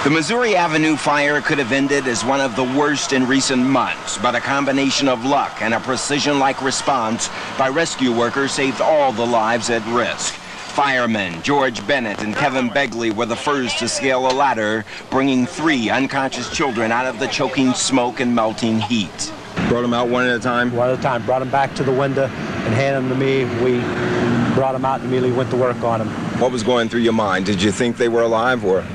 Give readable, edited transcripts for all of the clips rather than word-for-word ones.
The Missouri Avenue fire could have ended as one of the worst in recent months, but a combination of luck and a precision-like response by rescue workers saved all the lives at risk. Firemen George Bennett and Kevin Begley were the first to scale a ladder, bringing 3 unconscious children out of the choking smoke and melting heat. Brought them out one at a time? One at a time. Brought them back to the window and handed them to me. We brought them out and immediately went to work on them. What was going through your mind? Did you think they were alive, or?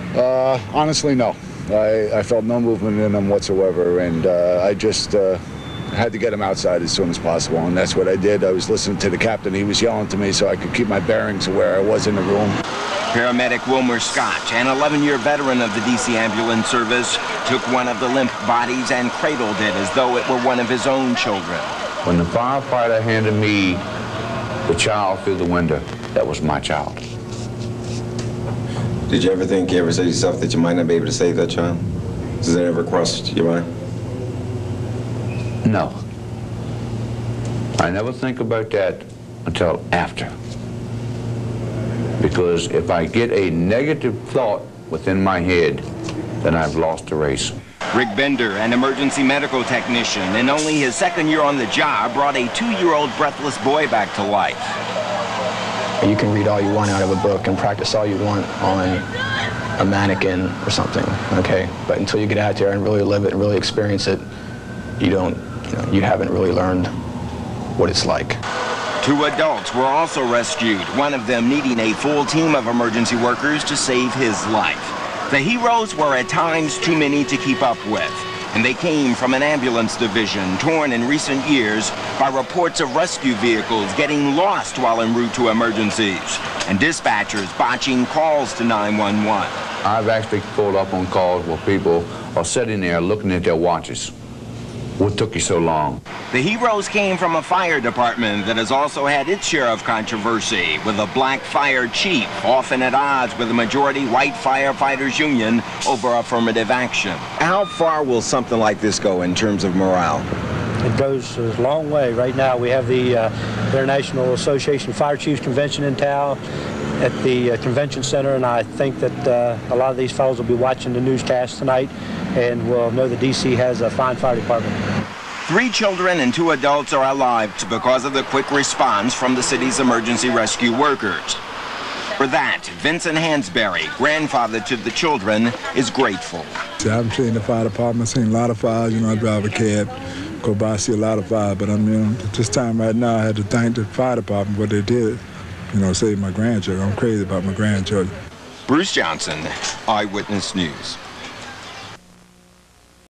Honestly, no. I felt no movement in them whatsoever, and I just had to get them outside as soon as possible, and that's what I did. I was listening to the captain. He was yelling to me so I could keep my bearings of where I was in the room. Paramedic Wilmer Scotch, an 11-year veteran of the DC Ambulance Service, took one of the limp bodies and cradled it as though it were one of his own children. When the firefighter handed me the child through the window, that was my child. Did you ever say to yourself that you might not be able to save that child? Does that ever cross your mind? No. I never think about that until after. Because if I get a negative thought within my head, then I've lost the race. Rick Bender, an emergency medical technician, in only his 2nd year on the job, brought a 2-year-old breathless boy back to life. You can read all you want out of a book and practice all you want on a mannequin or something, okay? But until you get out there and really live it and really experience it, you haven't really learned what it's like. 2 adults were also rescued, one of them needing a full team of emergency workers to save his life. The heroes were at times too many to keep up with, and they came from an ambulance division torn in recent years by reports of rescue vehicles getting lost while en route to emergencies, and dispatchers botching calls to 911. I've actually pulled up on calls where people are sitting there looking at their watches. What took you so long? The heroes came from a fire department that has also had its share of controversy, with a black fire chief often at odds with the majority white firefighters union over affirmative action. How far will something like this go in terms of morale? It goes a long way. Right now we have the International Association of Fire Chiefs Convention in town at the convention center, and I think that a lot of these fellows will be watching the newscast tonight and will know that DC has a fine fire department. 3 children and 2 adults are alive because of the quick response from the city's emergency rescue workers. For that, Vincent Hansberry, grandfather to the children, is grateful. See, I've seen the fire department, seen a lot of fires. I drive a cab, go by, see a lot of fire. But at this time right now, I had to thank the fire department for what they did, save my grandchildren. I'm crazy about my grandchildren. Bruce Johnson, Eyewitness News.